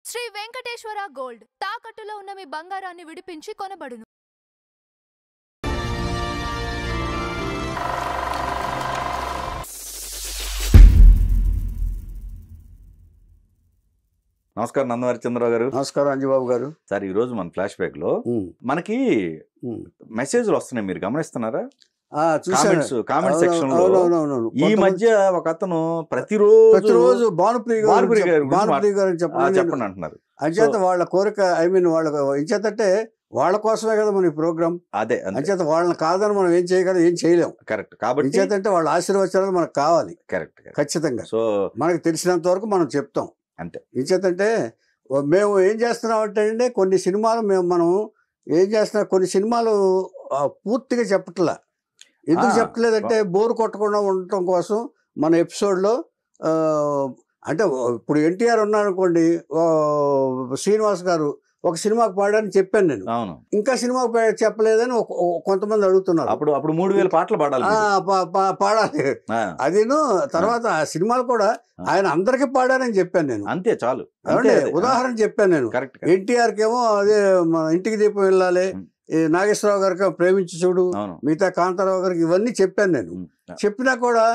Shri Venkateswara gold తాకట్టులో ఉన్న మీ బంగారాన్ని విడిపించి కొనబడును. నమస్కారం నందమూరి చంద్రరావు గారు. నమస్కారం అంజబాబు గారు. సార్ ఈ రోజు మన ఫ్లాష్ బ్యాక్ లో మనకి మెసేజ్లు వస్తున్నాయి, మీరు గమనిస్తున్నారా? కామెంట్ సెక్షన్ లో ఈ మధ్య ఒక అతను ప్రతిరోజు భానుప్రియ గారు చెప్పండి అంటున్నారు. అంచేత వాళ్ళ కోరిక, వాళ్ళ ఇంచేతంటే వాళ్ళ కోసమే కదా మన ప్రోగ్రామ్. అదే అంచేత వాళ్ళని కాదని మనం ఏం చేయగలం, ఏం చేయలేం. కరెక్ట్. కాబట్టి ఇంచేతంటే వాళ్ళ ఆశీర్వచనాలు మనకు కావాలి. కరెక్ట్, ఖచ్చితంగా. సో మనకు తెలిసినంత వరకు మనం చెప్తాం అంతే. ఇంచేతంటే మేము ఏం చేస్తున్నాం అంటే కొన్ని సినిమాలు మనం ఏం చేస్తున్నాం, కొన్ని సినిమాలు పూర్తిగా చెప్పట్లా. ఎందుకు చెప్పలేదంటే బోరు కొట్టకుండా ఉండటం కోసం మన ఎపిసోడ్లో అంటే ఇప్పుడు ఎన్టీఆర్ ఉన్నారనుకోండి, శ్రీనివాస్ గారు ఒక సినిమాకి పాడాలని చెప్పాను నేను. ఇంకా సినిమాకి చెప్పలేదని కొంతమంది అడుగుతున్నారు. అప్పుడు 3000 పాటలు పాడాలి. అదిను తర్వాత ఆ సినిమాలు కూడా ఆయన అందరికీ పాడానని చెప్పాను నేను. అంతే, చాలు. ఉదాహరణ చెప్పాను నేను. ఎన్టీఆర్కి ఏమో అదే మన ఇంటికి దీపం వెళ్ళాలి, నాగేశ్వరరావు గారికి ప్రేమించి చూడు, మిగతా కాంతారావు గారికి ఇవన్నీ చెప్పాను నేను. చెప్పినా కూడా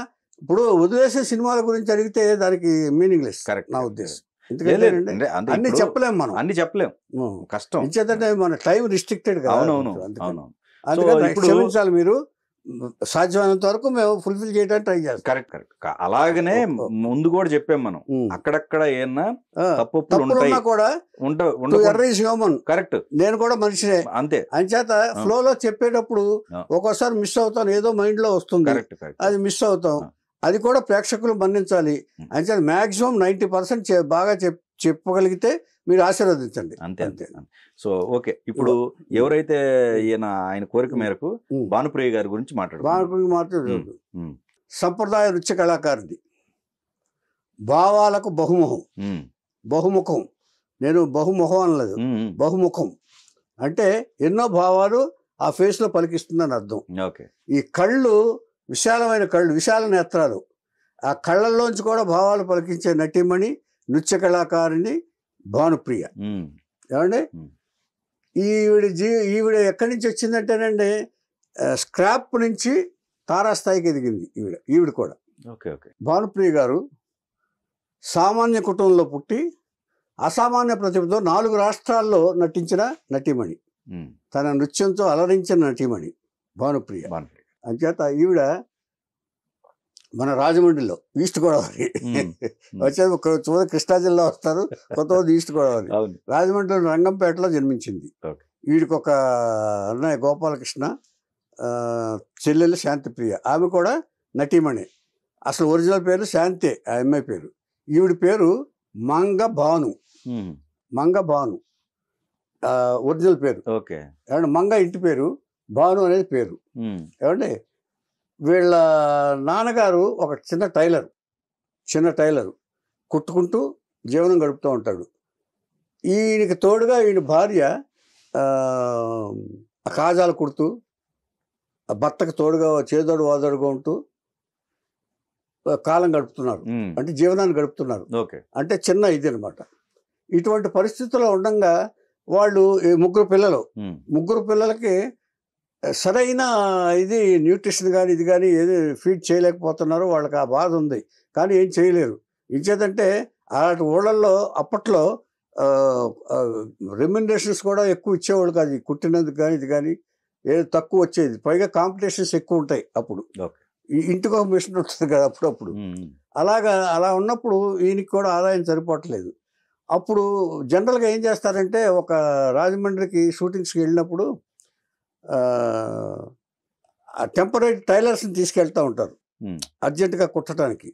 ఇప్పుడు వదిలేసే సినిమాల గురించి అడిగితే దానికి మీనింగ్ లెస్ నా ఉద్దేశం. ఎందుకంటే అన్ని చెప్పలేము, మనం అన్ని చెప్పలేము, కష్టం. ఇంచేతంటే మన టైం రిస్ట్రిక్టెడ్ కదా. అందుకని క్షమించాలి మీరు. సాధ్యమైనంత వరకు మేము ఫుల్ఫిల్ చేయడానికి ట్రై చేస్తాం. కరెక్ట్. అలాగనే ముందు కూడా చెప్పాం మనం, అక్కడక్కడ ఏమన్నా తప్పున్నా కూడా హ్యూమన్. కరెక్ట్. నేను కూడా మనిషినే, అంతే. అంచేత ఫ్లోలో చెప్పేటప్పుడు ఒక్కోసారి మిస్ అవుతాను, ఏదో మైండ్ లో వస్తుంది, అది మిస్ అవుతాం. అది కూడా ప్రేక్షకులు మన్నించాలి. అంచేత మాక్సిమం 90% బాగా చెప్పగలిగితే మీరు ఆశీర్వదించండి. అంతే. సో ఓకే, ఇప్పుడు ఎవరైతే ఆయన కోరిక మేరకు భానుప్రియ గారి గురించి మాట్లాడు. సంప్రదాయ నృత్య కళాకారుడి, భావాలకు బహుముఖం. నేను బహుముఖం అనలేదు, బహుముఖం అంటే ఎన్నో భావాలు ఆ ఫేస్ లో పలికిస్తుందని అర్థం. ఈ కళ్ళు విశాలమైన కళ్ళు, విశాల నేత్రాలు, ఆ కళ్ళల్లోంచి కూడా భావాలు పలికించే నటిమణి నృత్య కళాకారిణి భానుప్రియ. ఏమండి, ఈవిడ ఎక్కడి నుంచి వచ్చిందంటేనండి, స్క్రాప్ నుంచి తారాస్థాయికి ఎదిగింది ఈవిడ కూడా. భానుప్రియ గారు సామాన్య కుటుంబంలో పుట్టి అసామాన్య ప్రతిభతో 4 రాష్ట్రాల్లో నటించిన నటిమణి, తన నృత్యంతో అలరించిన నటిమణి భానుప్రియ. అంచేత ఈవిడ మన రాజమండ్రిలో, ఈస్ట్ గోదావరి వచ్చేది కృష్ణా జిల్లా వస్తారు, కొత్తది ఈస్ట్ గోదావరి. రాజమండ్రిలో రంగంపేటలో జన్మించింది. వీడికి ఒక అన్నయ్య గోపాలకృష్ణ, చెల్లెలు శాంతిప్రియ. ఆమె కూడా నటీమణి. అసలు ఒరిజినల్ పేరు శాంతే, ఆ అమ్మాయి పేరు. ఈవిడ పేరు మంగభాను ఒరిజినల్ పేరు. ఏమంటే మంగ ఇంటి పేరు, భాను అనేది పేరు. ఏమంటే వీళ్ళ నాన్నగారు ఒక చిన్న టైలర్ కుట్టుకుంటూ జీవనం గడుపుతూ ఉంటాడు. ఈయనకి తోడుగా ఈయన భార్య కాజాలు కుడుతూ భర్తకు తోడుగా చేదోడు వాదోడుగా ఉంటూ కాలం గడుపుతున్నారు, అంటే జీవనాన్ని గడుపుతున్నారు. అంటే చిన్న ఇది అనమాట. ఇటువంటి పరిస్థితుల్లో ఉండగా వాళ్ళు 3 పిల్లలకి సరైన ఇది న్యూట్రిషన్ కానీ ఇది కానీ ఏది ఫీడ్ చేయలేకపోతున్నారు. వాళ్ళకి ఆ బాధ ఉంది, కానీ ఏం చేయలేరు. ఇంచేతంటే అలాంటి ఊళ్ళల్లో అప్పట్లో రెమ్యునరేషన్స్ కూడా ఎక్కువ ఇచ్చేవాళ్ళు కాదు. కుట్టినందుకు కానీ ఇది కానీ ఏది తక్కువ వచ్చేది. పైగా కాంపిటీషన్స్ ఎక్కువ ఉంటాయి అప్పుడు. ఇంటికి ఒక మిషన్ ఉంటుంది కదా అప్పుడప్పుడు. అలా ఉన్నప్పుడు ఈయనకి కూడా ఆదాయం సరిపోవట్లేదు. అప్పుడు జనరల్గా ఏం చేస్తారంటే, ఒక రాజమండ్రికి షూటింగ్స్కి వెళ్ళినప్పుడు టెంపరీ టైలర్స్ని తీసుకెళ్తూ ఉంటారు అర్జెంటుగా కుట్టడానికి.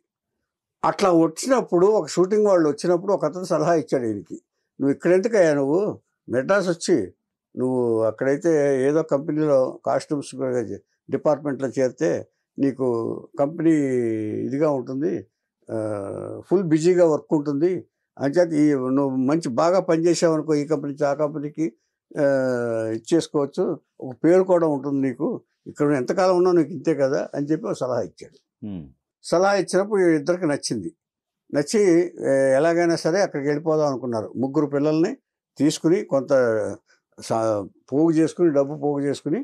అట్లా వచ్చినప్పుడు ఒక షూటింగ్ వాళ్ళు వచ్చినప్పుడు ఒక అతను సలహా ఇచ్చాడు ఈయనకి, నువ్వు ఇక్కడెందుకయ్యా, నువ్వు మెడ్రాస్ వచ్చి నువ్వు అక్కడైతే ఏదో కంపెనీలో కాస్ట్యూమ్స్ డిపార్ట్మెంట్లో చేరితే నీకు కంపెనీ ఇదిగా ఉంటుంది, ఫుల్ బిజీగా వర్క్ ఉంటుంది. అంచేత నువ్వు మంచి బాగా పనిచేసావు అనుకో, ఈ కంపెనీ నుంచి ఆ కంపెనీకి ఇచ్చేసుకోవచ్చు, ఒక పేరు కూడా ఉంటుంది నీకు, ఇక్కడ ఎంతకాలం ఉన్నావు నీకు ఇంతే కదా అని చెప్పి ఒక సలహా ఇచ్చాడు. సలహా ఇచ్చినప్పుడు ఇద్దరికి నచ్చింది. నచ్చి ఎలాగైనా సరే అక్కడికి వెళ్ళిపోదాం అనుకున్నారు. 3 పిల్లల్ని తీసుకుని కొంత పోగు చేసుకుని, డబ్బు పోగు చేసుకుని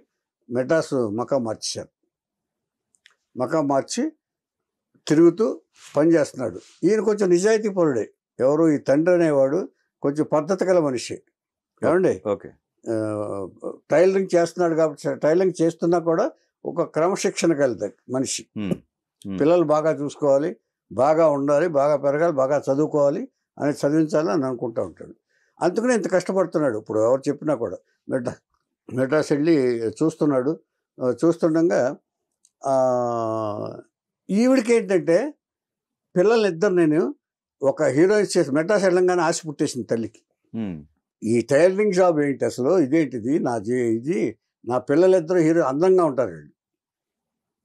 మెడ్రాసు మకా మార్చేశారు. మకా మార్చి తిరుగుతూ పనిచేస్తున్నాడు. ఈయన కొంచెం నిజాయితీ పరుడే. ఎవరు ఈ తండ్రి అనేవాడు కొంచెం పద్ధతి గల మనిషి. ఏమండి, టైలరింగ్ చేస్తున్నాడు కాబట్టి టైలరింగ్ చేస్తున్నా కూడా ఒక క్రమశిక్షణ కలిగిన మనిషి. పిల్లలు బాగా చూసుకోవాలి, బాగా ఉండాలి, బాగా పెరగాలి, బాగా చదువుకోవాలి అని చదివించాలని అని అనుకుంటూ ఉంటాడు. అందుకనే ఇంత కష్టపడుతున్నాడు. ఇప్పుడు ఎవరు చెప్పినా కూడా మెడ్రాస్ వెళ్ళి చూస్తున్నాడు. చూస్తుండగా ఈవిడికి ఏంటంటే పిల్లలిద్దరు నేను ఒక హీరోయిన్ చేసి మెడ్రాస్ వెళ్ళంగానే ఆశ పుట్టేసింది తల్లికి. ఈ టైలరింగ్ జాబ్ ఏంటి అసలు, ఇదేంటిది, ఇది నా పిల్లలిద్దరు హీరో అందంగా ఉంటారు.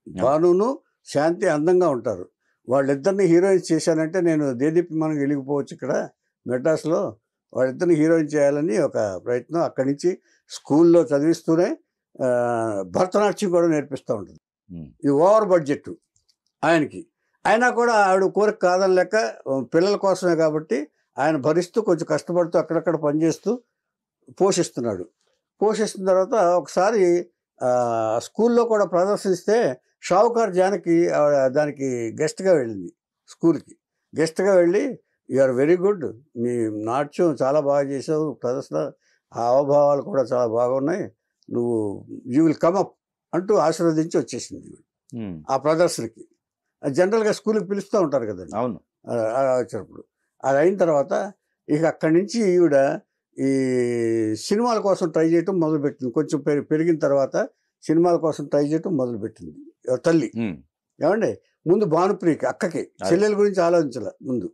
భానును శాంతి అందంగా ఉంటారు. వాళ్ళిద్దరిని హీరోయిన్స్ చేశానంటే నేను దేదీప్తి మనం వెలిగిపోవచ్చు ఇక్కడ మెడ్రాస్లో. వాళ్ళిద్దరిని హీరోయిన్ చేయాలని ఒక ప్రయత్నం. అక్కడి నుంచి స్కూల్లో చదివిస్తూనే భరతనాట్యం కూడా నేర్పిస్తూ ఉంటుంది. ఇది ఓవర్ బడ్జెట్ ఆయనకి. అయినా కూడా ఆవిడ కోరిక కాదని లెక్క పిల్లల కోసమే కాబట్టి ఆయన భరిస్తూ కొంచెం కష్టపడుతూ అక్కడక్కడ పనిచేస్తూ పోషిస్తున్నాడు. పోషిస్తున్న తర్వాత ఒకసారి స్కూల్లో కూడా ప్రదర్శిస్తే షావుకార్ జానకి దానికి గెస్ట్గా వెళ్ళింది. స్కూల్కి గెస్ట్గా వెళ్ళి, యు ఆర్ వెరీ గుడ్, నీ నాట్యం చాలా బాగా చేసావు, ప్రదర్శన హావభావాలు కూడా చాలా బాగున్నాయి, నువ్వు యూ విల్ కమ్ అప్ అంటూ ఆశీర్వదించి వచ్చేసింది ఆ ప్రదర్శనకి. జనరల్గా స్కూల్కి పిలుస్తూ ఉంటారు కదండి. అవును. వచ్చినప్పుడు అది అయిన తర్వాత ఇక అక్కడి నుంచి ఈవిడ ఈ సినిమాల కోసం ట్రై చేయటం మొదలుపెట్టింది. కొంచెం పెరిగిన తర్వాత సినిమాల కోసం ట్రై చేయటం మొదలుపెట్టింది తల్లి. ఏమండి, ముందు భానుప్రియకి అక్కకి చెల్లెల గురించి ఆలోచించాల ముందు.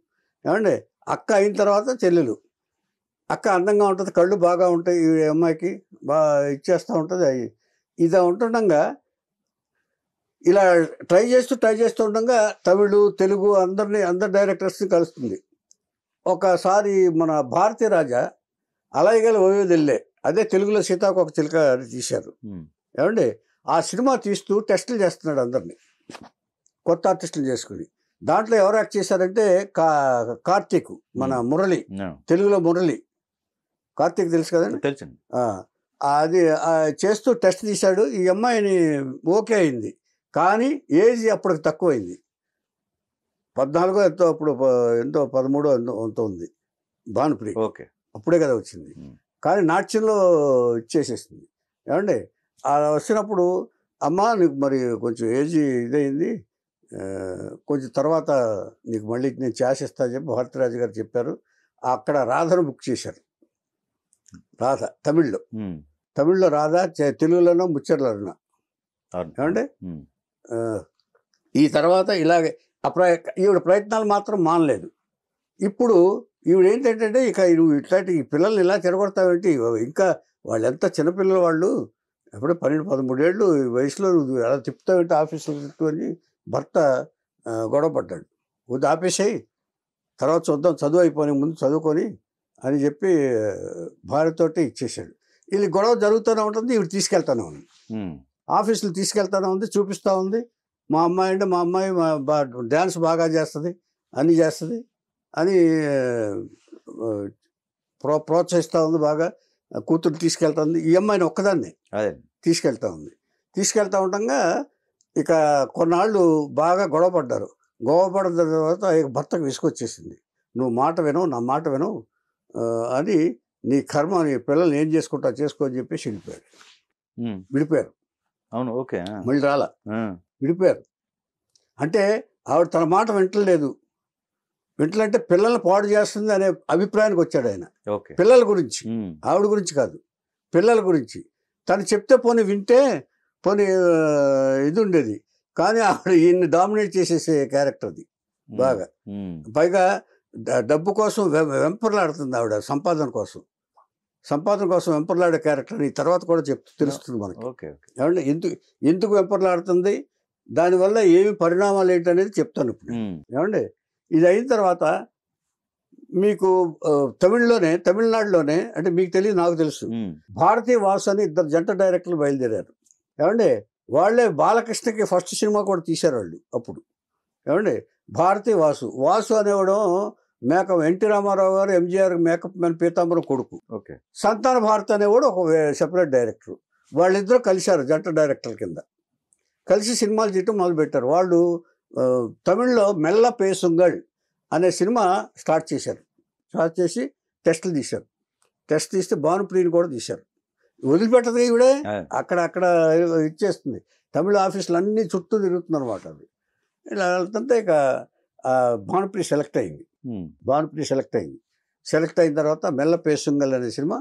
ఏమండి, అక్క అయిన తర్వాత చెల్లెలు. అక్క అందంగా ఉంటుంది, కళ్ళు బాగా ఉంటాయి, ఈ అమ్మాయికి బాగా ఇచ్చేస్తూ ఉంటుంది. ఇది ఉంటుండగా ఇలా ట్రై చేస్తూ ఉండగా తమిళ్, తెలుగు అందరు డైరెక్టర్స్ని కలుస్తుంది. ఒకసారి మన భారతీ రాజా అలాగే ఓయోదెల్లే, అదే తెలుగులో సీతాకోక చిలుక తీశారు. ఏమండి, ఆ సినిమా తీస్తూ టెస్టులు చేస్తున్నాడు అందరినీ, కొత్త ఆర్టిస్టులు చేసుకుని. దాంట్లో ఎవరు యాక్ట్ చేశారంటే కార్తీక్, మన మురళి, తెలుగులో మురళి, కార్తీక్ తెలుసు కదండి. అది చేస్తూ టెస్ట్ తీశాడు. ఈ అమ్మాయిని ఓకే అయింది, కానీ ఏజ్ అప్పటికి తక్కువైంది. 14 ఎంతో, అప్పుడు ఎంతో 13 ఎంతో ఉంది భానుప్రియ. ఓకే, అప్పుడే కదా వచ్చింది. కానీ నాట్యంలో ఇచ్చేసేసింది. ఏమండి, అలా వచ్చినప్పుడు అమ్మ నీకు మరి కొంచెం ఏజ్ ఇదైంది, కొంచెం తర్వాత నీకు మళ్ళీ నేను ఛాన్స్ ఇస్తాను చెప్పి భారతీరాజు గారు చెప్పారు. అక్కడ రాధను బుక్ చేశారు. రాధ తమిళ్లో రాధ, తెలుగులోనో ముచ్చర్లోనో. ఏమండి, ఈ తర్వాత ఇలాగే ఈవిడ ప్రయత్నాలు మాత్రం మానలేదు. ఇప్పుడు ఈవిడ ఏంటంటే ఇక నువ్వు ఇట్లాంటి ఈ పిల్లల్ని ఇలా చెడగొడతావేంటి, ఇంకా వాళ్ళు ఎంత చిన్నపిల్లలు, వాళ్ళు ఎప్పుడో 12-13 ఏళ్ళు వయసులో నువ్వు ఎలా తిప్పుతావేంటి ఆఫీసులో తిట్టు అని భర్త గొడవ పడ్డాడు. వద్దు ఆపేసాయి, తర్వాత చూద్దాం, చదువు అయిపోయి ముందు చదువుకొని అని చెప్పి భార్యతోటి ఇచ్చేసాడు. ఇది గొడవ జరుగుతూనే ఉంటుంది. ఇవి తీసుకెళ్తానే ఉంది, ఆఫీసులు తీసుకెళ్తానే ఉంది, చూపిస్తూ ఉంది. మా అమ్మాయి అంటే మా అమ్మాయి డ్యాన్స్ బాగా చేస్తుంది, అన్నీ చేస్తుంది అని ప్రోత్సహిస్తూ ఉంది బాగా. కూతురు తీసుకెళ్తుంది, ఈ అమ్మాయిని ఒక్కదాన్ని తీసుకెళ్తా ఉంది. తీసుకెళ్తా ఉండగా ఇక కొన్నాళ్ళు బాగా గొడవ పడ్డారు. గొడవ పడిన తర్వాత భర్తకు విసుకొచ్చేసింది. నువ్వు మాట వినవు, నా మాట వినవు అని, నీ కర్మ, నీ పిల్లల్ని ఏం చేసుకుంటా చేసుకో అని చెప్పేసి విడిపోయారు. అవును, ఓకే, మళ్ళీ రాలా, విడిపోయారు. అంటే ఆవిడ తన మాట వింటలేదు. వింటలంటే పిల్లల్ని పాడు చేస్తుంది అనే అభిప్రాయానికి వచ్చాడు ఆయన. పిల్లల గురించి, ఆవిడ గురించి కాదు, పిల్లల గురించి. తను చెప్తే పోనీ వింటే పోనీ ఇది ఉండేది. కానీ ఆవిడ ఈయన్ని డామినేట్ చేసేసే క్యారెక్టర్ అది బాగా. పైగా డబ్బు కోసం వెంపర్లాడుతుంది ఆవిడ, సంపాదన కోసం వెంపర్లాడే క్యారెక్టర్ ఈ తర్వాత కూడా తెలుస్తుంది మనకి. ఏమంటే ఎందుకు వెంపర్లాడుతుంది, దానివల్ల ఏమి పరిణామాలు ఏంటనేది చెప్తాను ఇప్పుడు. ఏమండి, ఇది అయిన తర్వాత మీకు తమిళనాడులోనే అంటే మీకు తెలియదు, నాకు తెలుసు, భారతీ వాసు అని 2 జంట డైరెక్టర్లు బయలుదేరారు. ఏమండి, వాళ్ళే బాలకృష్ణకి ఫస్ట్ సినిమా కూడా తీశారు వాళ్ళు అప్పుడు. ఏమండి, భారతి వాసు. వాసు అనేవాడు మేకప్ ఎన్టీ రామారావు గారు ఎంజీఆర్ మేకప్ మ్యాన్ పీతాంబరం కొడుకు. ఓకే. సంతాన భారతి అనేవాడు ఒక సెపరేట్ డైరెక్టర్. వాళ్ళిద్దరూ కలిశారు జంట డైరెక్టర్ల కింద. కలిసి సినిమాలు చేయటం మొదలుపెట్టారు. వాళ్ళు తమిళ్లో మెల్ల పేసుంగళ్ అనే సినిమా స్టార్ట్ చేశారు. స్టార్ట్ చేసి టెస్టులు తీశారు. టెస్ట్ తీస్తే భానుప్రియని కూడా తీశారు. వదిలిపెట్టదు ఇవిడే, అక్కడ ఇచ్చేస్తుంది. తమిళ ఆఫీసులు అన్నీ చుట్టూ తిరుగుతుంది అనమాట. అది ఇలా వెళ్తుంటే ఇక భానుప్రియ సెలెక్ట్ అయింది. సెలెక్ట్ అయిన తర్వాత మెల్ల పేసుంగల్ అనే సినిమా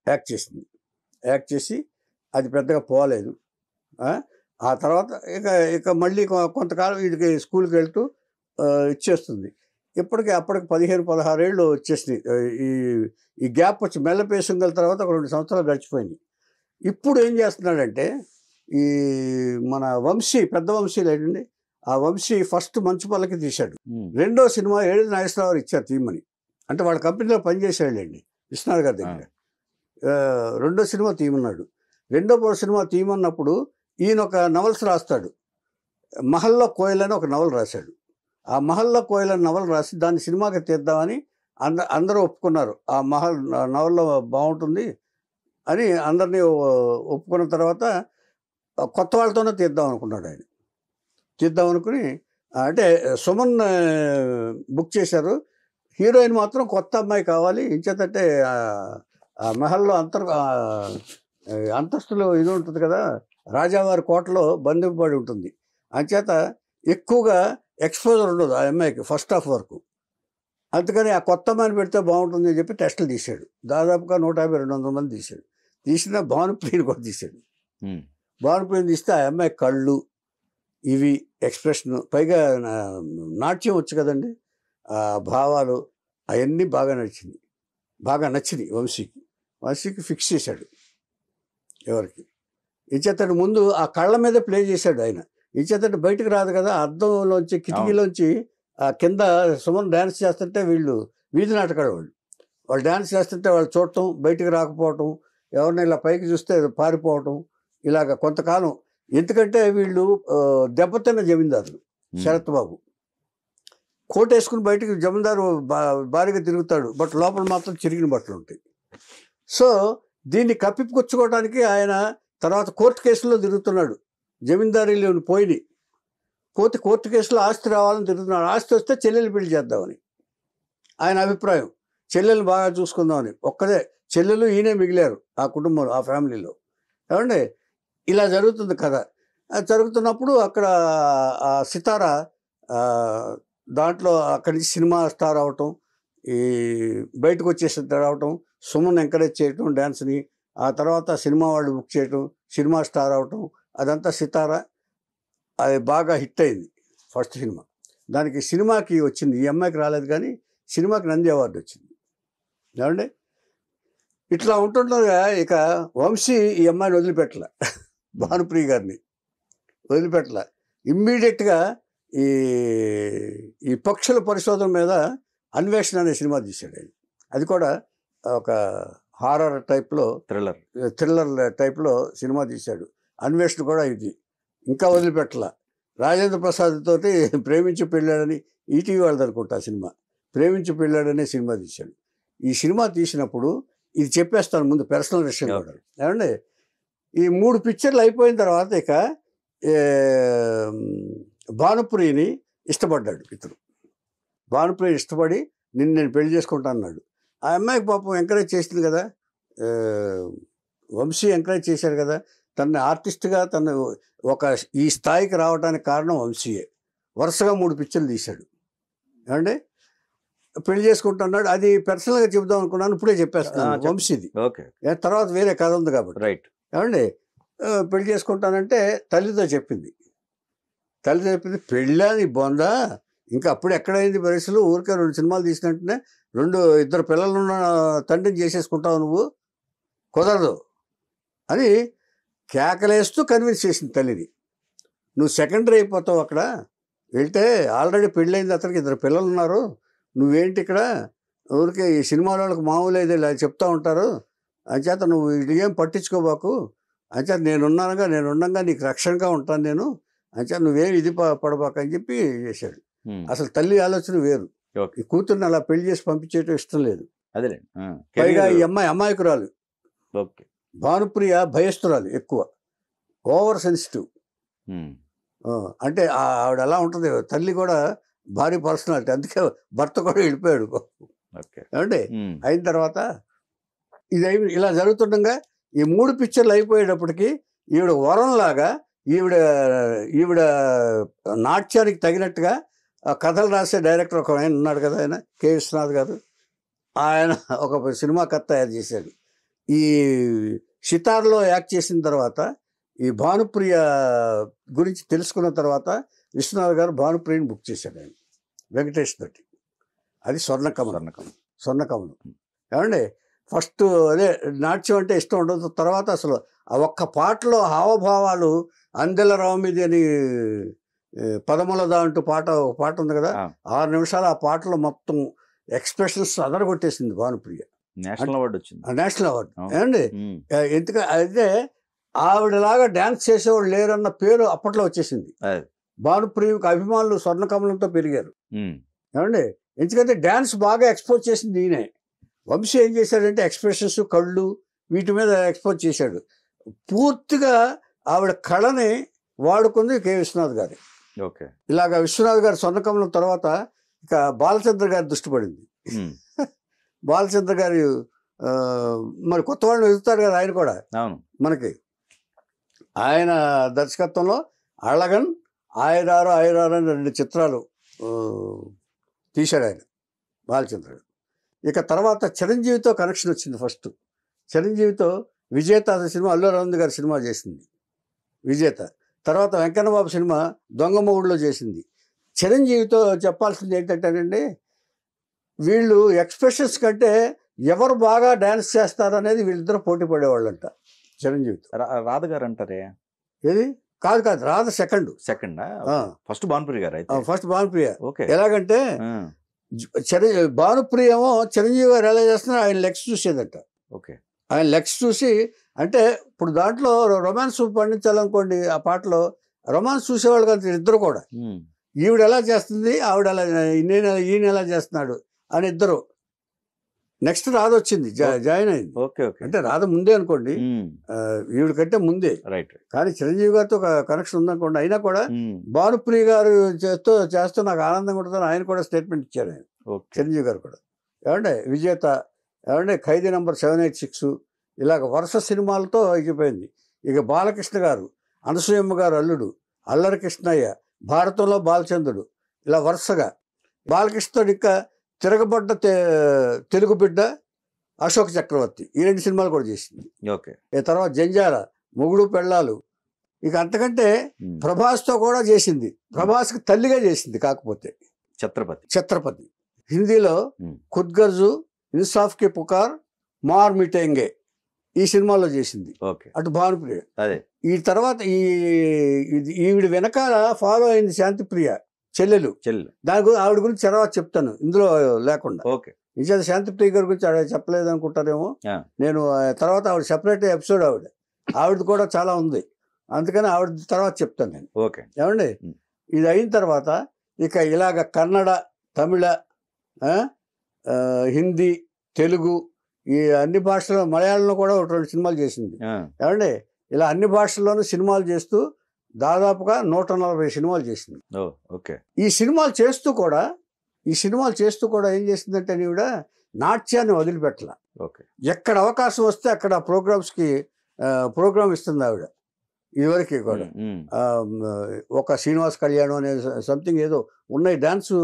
యాక్ట్ చేసింది. యాక్ట్ చేసి అది పెద్దగా పోలేదు. ఆ తర్వాత ఇక మళ్ళీ కొంతకాలం వీడికి స్కూల్కి వెళ్తూ ఇచ్చేస్తుంది. అప్పటికి 15-16 ఏళ్ళు వచ్చేసినాయి. ఈ గ్యాప్ వచ్చి మెల్ల పేసుంగల్ తర్వాత ఒక 2 సంవత్సరాలు గడిచిపోయింది. ఇప్పుడు ఏం చేస్తున్నాడంటే ఈ మన వంశీ, పెద్ద వంశీ లేదండి, ఆ వంశీ ఫస్ట్ మంచు పల్లకి తీశాడు. రెండో సినిమా ఏడు నాగేశ్వరరావు ఇచ్చారు తీయమని. అంటే వాళ్ళ కంపెనీలో పనిచేసాడులేండి విశ్వనాథ్ గారి దగ్గర. రెండో సినిమా తీయమన్నాడు. రెండో సినిమా తీయమన్నప్పుడు ఈయన ఒక నవల్స్ రాస్తాడు. మహల్లో కోయల్ అని ఒక నవల్ రాశాడు. ఆ మహల్లో కోయల్ అని నవల్ రాసి దాన్ని సినిమాకి తీద్దామని అందరూ ఒప్పుకున్నారు. ఆ నవల్లో బాగుంటుంది అని అందరినీ ఒప్పుకున్న తర్వాత కొత్త వాళ్ళతోనే తీద్దాం అనుకున్నాడు ఆయన. తీద్దాం అనుకుని అంటే సుమన్ బుక్ చేశారు. హీరోయిన్ మాత్రం కొత్త అమ్మాయి కావాలి. ఇంచేతంటే ఆ మహల్లో అంతస్తులో ఇది ఉంటుంది కదా, రాజావారి కోటలో బంధింపబడి ఉంటుంది. అంచేత ఎక్కువగా ఎక్స్పోజర్ ఉండదు ఆ అమ్మాయికి ఫస్ట్ హాఫ్ వరకు. అందుకని ఆ కొత్త అమ్మాయిని పెడితే బాగుంటుంది అని చెప్పి టెస్టులు తీశాడు. దాదాపుగా 150-200 మంది తీశాడు. తీసిన భానుప్రియని కూడా తీశాడు. భానుప్రియని తీస్తే ఆ అమ్మాయి కళ్ళు ఇవి ఎక్స్ప్రెషన్, పైగా నాట్యం వచ్చు కదండి, ఆ భావాలు అవన్నీ బాగా నచ్చినాయి వంశీకి ఫిక్స్ చేశాడు. ఎవరికి ఇచ్చేతడు ముందు ఆ కళ్ళ మీద ప్లే చేశాడు ఆయన. ఇచ్చేతడు బయటకు రాదు కదా, అద్దంలోంచి కిటికీలోంచి ఆ కింద సుమన్ డ్యాన్స్ చేస్తుంటే వీళ్ళు వీధి నాటకాడు వాళ్ళు డ్యాన్స్ చేస్తుంటే వాళ్ళు చూడటం, బయటకు రాకపోవటం, ఎవరిని ఇలా పైకి చూస్తే పారిపోవటం, ఇలాగ కొంతకాలం. ఎందుకంటే వీళ్ళు దెబ్బతిన్న జమీందారులు. శరత్ బాబు కోట్ వేసుకుని బయటకు జమీందారు భారీగా తిరుగుతాడు, బట్ లోపల మాత్రం చిరిగిన బట్టలు ఉంటాయి. సో దీన్ని కప్పిపుచ్చుకోవడానికి ఆయన తర్వాత కోర్టు కేసులో తిరుగుతున్నాడు. జమీందారీలు పోయి కోర్టు కేసులో ఆస్తి రావాలని తిరుగుతున్నాడు. ఆస్తి వస్తే చెల్లెలు పెళ్లి చేద్దామని ఆయన అభిప్రాయం. చెల్లెలు బాగా చూసుకుందామని. ఒక్కదే చెల్లెలు ఈయనే మిగిలారు ఆ కుటుంబంలో, ఆ ఫ్యామిలీలో. ఏమండి ఇలా జరుగుతుంది కథ. జరుగుతున్నప్పుడు అక్కడ సితార దాంట్లో అక్కడి నుంచి సినిమా స్టార్ అవటం, ఈ బయటకు వచ్చేసి రావటం, సుమన్ ఎంకరేజ్ చేయటం డ్యాన్స్ని, ఆ తర్వాత సినిమా వాళ్ళు బుక్ చేయటం, సినిమా స్టార్ అవటం, అదంతా సితార. అది బాగా హిట్ అయింది ఫస్ట్ సినిమా. దానికి సినిమాకి వచ్చింది, ఈ అమ్మాయికి రాలేదు కానీ సినిమాకి నంది అవార్డు వచ్చింది. ఏమండి ఇట్లా ఉంటుండగా ఇక వంశీ ఈ అమ్మాయిని వదిలిపెట్టలే, భానుప్రియ గారిని వదిలిపెట్టలే. ఇమ్మీడియట్గా ఈ పక్షుల పరిశోధన మీద అన్వేషణ అనే సినిమా తీశాడు ఆయన. అది కూడా ఒక హారర్ టైప్లో, థ్రిల్లర్ టైప్లో సినిమా తీశాడు. అన్వేషణ కూడా ఇది ఇంకా వదిలిపెట్టల. రాజేంద్ర ప్రసాద్ తోటి ప్రేమించి పెళ్ళాడని, ఈటీవీ వాళ్ళది అనుకుంటా సినిమా, ప్రేమించి పెళ్ళాడనే సినిమా తీశాడు. ఈ సినిమా తీసినప్పుడు ఇది చెప్పేస్తాను ముందు పర్సనల్ విషయం కూడా. ఏమండి ఈ 3 పిక్చర్లు అయిపోయిన తర్వాత ఇక భానుప్రియని ఇష్టపడ్డాడు ఇతను. భానుప్రియ ఇష్టపడి నేను పెళ్లి చేసుకుంటా అన్నాడు. ఆ అమ్మాయికి పాపం ఎంకరేజ్ చేసింది కదా, వంశీ ఎంకరేజ్ చేశాడు కదా, తన ఆర్టిస్ట్గా తను ఈ స్థాయికి రావడానికి కారణం వంశీయే. వరుసగా 3 పిక్చర్లు తీశాడు. ఏమండి పెళ్లి చేసుకుంటున్నాడు. అది పర్సనల్గా చెబుదాం అనుకున్నాను, ఇప్పుడే చెప్పేస్తున్నాను వంశీది. తర్వాత వేరే కథ ఉంది కాబట్టి. రైట్. ఏమండి పెళ్లి చేసుకుంటానంటే తల్లితో చెప్పింది. పెళ్ళని బొందా, ఇంకా అప్పుడు ఎక్కడైంది వయసులో, ఊరికే 2 సినిమాలు తీసినట్టునే 2 పిల్లలున్న తండ్రిని చేసేసుకుంటావు నువ్వు, కుదరదు అని కేకలేస్తూ కన్విన్స్ చేసింది తల్లిని. నువ్వు సెకండరీ అయిపోతావు అక్కడ వెళ్తే, ఆల్రెడీ పెళ్ళైంది అతనికి 2 పిల్లలు ఉన్నారు, నువ్వేంటి ఇక్కడ ఊరికే ఈ సినిమా వాళ్ళకి మామూలు అయితే ఇలా చెప్తా ఉంటారు, అంచేత నువ్వు ఇది ఏం పట్టించుకోబాకు, అంచేత నేనుండగా నీకు రక్షణగా ఉంటాను నేను, అంచేత నువ్వేం ఇది పడబాక అని చెప్పి చేశాడు. అసలు తల్లి ఆలోచన వేరు. ఈ కూతుర్ని అలా పెళ్లి చేసి పంపించేయటం ఇష్టం లేదు. పైగా ఈ అమ్మాయి అమాయకురాలు, భానుప్రియ భయస్తురాలు, ఎక్కువ ఓవర్ సెన్సిటివ్. అంటే ఆవిడ అలా ఉంటుంది. తల్లి కూడా భారీ పర్సనాలిటీ, అందుకే భర్త కూడా వెళ్ళిపోయాడు. ఏమంటే అయిన తర్వాత ఇది ఇలా జరుగుతుండగా ఈ 3 పిక్చర్లు అయిపోయేటప్పటికి ఈవిడ వరంలాగా ఈవిడ నాట్యానికి తగినట్టుగా కథలు రాసే డైరెక్టర్ ఒక ఆయన ఉన్నాడు కదా, ఆయన కె. విశ్వనాథ్ గారు. ఆయన ఒక సినిమా కథ తయారు చేశాడు. ఈ సితార్లో యాక్ట్ చేసిన తర్వాత ఈ భానుప్రియ గురించి తెలుసుకున్న తర్వాత విశ్వనాథ్ గారు భానుప్రియని బుక్ చేశాడు ఆయన వెంకటేష్ తోటి. అది స్వర్ణకమలం. ఏమండి ఫస్ట్ అదే నాట్యం అంటే ఇష్టం ఉండదు. తర్వాత అసలు ఆ ఒక్క పాటలో హావభావాలు, అందెల రామిది అని పదములదా అంటూ ఒక పాట ఉంది కదా, 6 నిమిషాలు ఆ పాటలో మొత్తం ఎక్స్ప్రెషన్స్ అదరగొట్టేసింది భానుప్రియ. నేషనల్ అవార్డు వచ్చింది. National award. ఏమండి ఎందుకంటే అయితే ఆవిడలాగా డ్యాన్స్ చేసేవాళ్ళు లేరన్న పేరు అప్పట్లో వచ్చేసింది. భానుప్రియకి అభిమానులు స్వర్ణకమలంతో పెరిగారు. ఏమండి ఎందుకంటే డ్యాన్స్ బాగా ఎక్స్పోజ్ చేసింది ఈయనే. వంశీ ఏం చేశాడంటే ఎక్స్ప్రెషన్స్, కళ్ళు, వీటి మీద ఎక్స్పోజ్ చేశాడు. పూర్తిగా ఆవిడ కళని వాడుకుంది కె. విశ్వనాథ్ గారి. ఇలాగ విశ్వనాథ్ గారి స్వర్ణకమలం తర్వాత ఇక బాలచంద్ర గారి దృష్టి పడింది. బాలచంద్ర గారి మరి కొత్త వాళ్ళని వెతుకుతాడు కదా ఆయన కూడా. మనకి ఆయన దర్శకత్వంలో అళగన్, ఆయరారు అని 2 చిత్రాలు తీశాడు ఆయన బాలచంద్రుడు. ఇక తర్వాత చిరంజీవితో కనెక్షన్ వచ్చింది. ఫస్ట్ చిరంజీవితో విజేత సినిమా, అల్లు అరవింద్ గారి సినిమా చేసింది విజేత. తర్వాత వెంకన్నబాబు సినిమా దొంగమూడులో చేసింది. చిరంజీవితో చెప్పాల్సింది ఏంటంటేనండి, వీళ్ళు ఎక్స్ప్రెషన్స్ కంటే ఎవరు బాగా డ్యాన్స్ చేస్తారు అనేది వీళ్ళిద్దరూ పోటీ పడేవాళ్ళంట. చిరంజీవితో రాధ గారు అంటారే, ఏది కాదు రాధ సెకండ్. ఫస్ట్ భానుప్రియ గారు. ఫస్ట్ భానుప్రియ. ఎలాగంటే భానుప్రియ ఏమో చిరంజీవి గారు ఎలా చేస్తున్నారు ఆయన లెగ్స్ చూసేదట. ఆయన లెగ్స్ చూసి, అంటే ఇప్పుడు దాంట్లో రొమాన్స్ పండించాలనుకోండి, ఆ పాటలో రొమాన్స్ చూసేవాళ్ళు కదా ఇద్దరు కూడా. ఈవిడ ఎలా చేస్తుంది, ఆవిడ ఎలా, ఈయన ఎలా చేస్తున్నాడు అని ఇద్దరు. నెక్స్ట్ రాధ వచ్చింది, జాయిన్ అయింది. అంటే రాధ ముందే అనుకోండి, ఈవిడ కంటే ముందే. కానీ చిరంజీవి గారితో కనెక్షన్ ఉందనుకోండి. అయినా కూడా భానుప్రియ గారు చేస్తూ నాకు ఆనందంగా ఉంటుందని ఆయన కూడా స్టేట్మెంట్ ఇచ్చారు ఆయన, చిరంజీవి గారు కూడా. ఏమంటే విజేత, ఏమంటే ఖైదీ నంబర్ 786, ఇలాగ వరుస సినిమాలతో అయిపోయింది. ఇక బాలకృష్ణ గారు, అనసూయమ్మ గారు అల్లుడు, అల్లరి కృష్ణయ్య, భారతంలో బాలచంద్రుడు, ఇలా వరుసగా. బాలకృష్ణుడు ఇంకా తిరగబడ్డ తెలుగు బిడ్డ, అశోక్ చక్రవర్తి, ఈ 2 సినిమాలు కూడా చేసింది. తర్వాత జంజాల, మొగుడు పెళ్ళాలు. ఇక అంతకంటే ప్రభాస్తో కూడా చేసింది. ప్రభాస్కి తల్లిగా చేసింది. కాకపోతే ఛత్రపతి హిందీలో ఖుద్గర్జు, ఇన్సాఫ్ కి పుకార్, మార్ మిటేంగే ఈ సినిమాలో చేసింది. అటు భానుప్రియ. ఈ తర్వాత ఈవిడ వెనకాల ఫాలో అయింది శాంతిప్రియ, చెల్లెలు. ఆవిడ గురించి తర్వాత చెప్తాను ఇందులో లేకుండా. నిజాం శాంతిప్రియ గారి గురించి చెప్పలేదు అనుకుంటారేమో. నేను తర్వాత ఆవిడ సెపరేట్ ఎపిసోడ్ ఆవిడది కూడా చాలా ఉంది, అందుకని ఆవిడ తర్వాత చెప్తాను నేను. ఏమండి ఇది అయిన తర్వాత ఇక ఇలాగ కన్నడ, తమిళ, హిందీ, తెలుగు, ఈ అన్ని భాషల్లో, మలయాళంలో కూడా 2 సినిమాలు చేసింది. ఏమండి ఇలా అన్ని భాషల్లోనూ సినిమాలు చేస్తూ దాదాపుగా 140 సినిమాలు చేసింది. ఈ సినిమాలు చేస్తూ కూడా ఏం చేసిందంటే ఈవిడ నాట్యాన్ని వదిలిపెట్టల. ఎక్కడ అవకాశం వస్తే అక్కడ ప్రోగ్రామ్ ఇస్తుంది ఆవిడ. ఇదివరకు కూడా ఒక శ్రీనివాస్ కళ్యాణం అనే సంథింగ్ ఏదో ఉన్నాయి, డాన్స్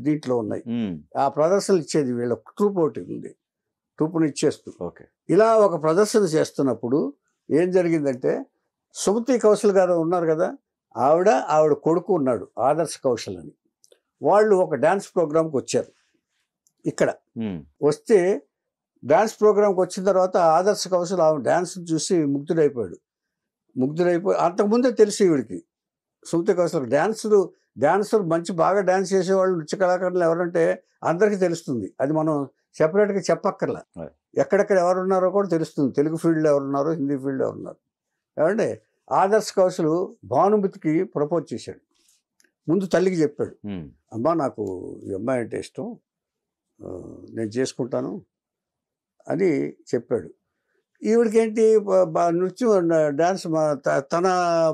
దీంట్లో ఉన్నాయి. ఆ ప్రదర్శనలు ఇచ్చేది, వీళ్ళ ట్రూప్ ఒకటి ఉంది, ట్రూప్ని ఇచ్చేస్తూ. ఇలా ఒక ప్రదర్శన చేస్తున్నప్పుడు ఏం జరిగిందంటే, సుమతి కౌశల్ గారు ఉన్నారు కదా, ఆవిడ కొడుకు ఉన్నాడు ఆదర్శ్ కౌశల్ అని. వాళ్ళు ఒక డ్యాన్స్ ప్రోగ్రామ్కి వచ్చారు. ఇక్కడ వస్తే డ్యాన్స్ ప్రోగ్రామ్కి వచ్చిన తర్వాత ఆదర్శ్ కౌశల్ ఆమె డ్యాన్స్ చూసి ముగ్ధుడైపోయి అంతకుముందే తెలిసి ఈవిడికి సుమతి కౌశల్ డ్యాన్సర్ మంచి బాగా డ్యాన్స్ చేసేవాళ్ళు, నృత్య కళాకారులు ఎవరంటే అందరికీ తెలుస్తుంది. అది మనం సెపరేట్గా చెప్పక్కర్లా. ఎక్కడెక్కడ ఎవరున్నారో కూడా తెలుస్తుంది. తెలుగు ఫీల్డ్లో ఎవరున్నారో, హిందీ ఫీల్డ్లో ఎవరున్నారు. ఏమంటే ఆదర్శ్ కౌశల్ భానుమతికి ప్రపోజ్ చేశాడు. ముందు తల్లికి చెప్పాడు, ఉమ్, అమ్మా నాకు ఈ అమ్మాయి అంటే ఇష్టం, నేను చేసుకుంటాను అని చెప్పాడు. ఈవిడికేంటి నృత్యం డ్యాన్స్ తన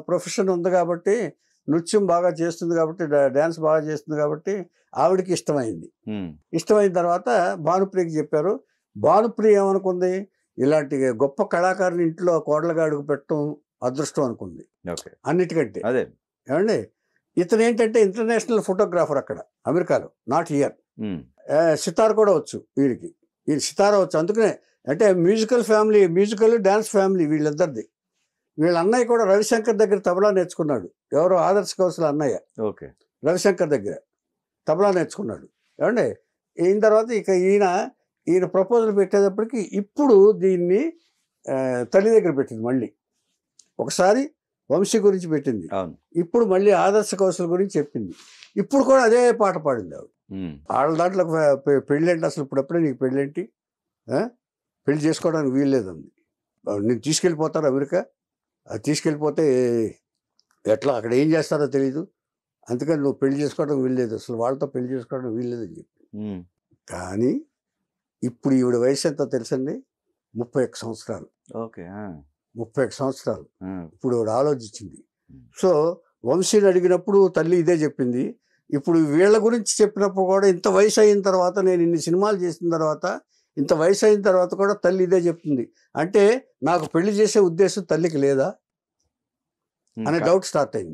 ప్రొఫెషన్ ఉంది కాబట్టి, నృత్యం బాగా చేస్తుంది కాబట్టి, డ్యాన్స్ బాగా చేస్తుంది కాబట్టి ఆవిడకి ఇష్టమైంది. ఉమ్, ఇష్టమైన తర్వాత భానుప్రియకి చెప్పారు. భానుప్రియ ఏమనుకుంది, ఇలాంటి గొప్ప కళాకారుని ఇంట్లో కోడలుగా అడుగు పెట్టడం అదృష్టం అనుకుంది ఓకే, అన్నిటికంటే. అదే. ఏమండి, ఇతను ఏంటంటే ఇంటర్నేషనల్ ఫోటోగ్రాఫర్ అక్కడ అమెరికాలో, నాట్ హియర్. ఉమ్, సితార్ కూడా వచ్చు వీడికి, ఈయన సితారా వచ్చు. అందుకనే అంటే musical family, musical dance family వీళ్ళిద్దరిది. వీళ్ళ అన్నయ్య కూడా రవిశంకర్ దగ్గర తబలా నేర్చుకున్నాడు. ఎవరో ఆదర్శ కౌశల్ అన్నయ్య ఓకే, రవిశంకర్ దగ్గర తబలా నేర్చుకున్నాడు. ఏమండి, అయిన తర్వాత ఇక ఈయన ప్రపోజల్ పెట్టేటప్పటికి ఇప్పుడు దీన్ని తల్లి దగ్గర పెట్టింది. మళ్ళీ ఒకసారి వంశీ గురించి పెట్టింది, అవును, ఇప్పుడు మళ్ళీ ఆదర్శ కౌశల్ గురించి చెప్పింది. ఇప్పుడు కూడా అదే పాట పాడింది ఆవిడ. ఉమ్, వాళ్ళ దాంట్లో పెళ్ళేంటి అసలు, ఇప్పుడప్పుడే నీకు పెళ్ళేంటి, పెళ్లి చేసుకోవడానికి వీల్లేదండి, నేను తీసుకెళ్ళిపోతాను అమెరికా, అది తీసుకెళ్ళిపోతే ఎట్లా అక్కడ ఏం చేస్తారో తెలీదు, అందుకని నువ్వు పెళ్లి చేసుకోవడం వీల్లేదు, అసలు వాళ్ళతో పెళ్లి చేసుకోవడం వీల్లేదని చెప్పి. ఉమ్, కానీ ఇప్పుడు ఈవిడ వయసు ఎంతో తెలుసండి, 31 సంవత్సరాలు. ఓకే, 31 సంవత్సరాలు. ఇప్పుడు ఈవిడ ఆలోచించింది. సో వంశీని అడిగినప్పుడు తల్లి ఇదే చెప్పింది. ఇప్పుడు వీళ్ళ గురించి చెప్పినప్పుడు కూడా ఇంత వయసు అయిన తర్వాత, నేను ఇన్ని సినిమాలు చేసిన తర్వాత, ఇంత వయసు అయిన తర్వాత కూడా తల్లి ఇదే చెప్తుంది. అంటే నాకు పెళ్లి చేసే ఉద్దేశం తల్లికి లేదా అనే డౌట్ స్టార్ట్ అయింది.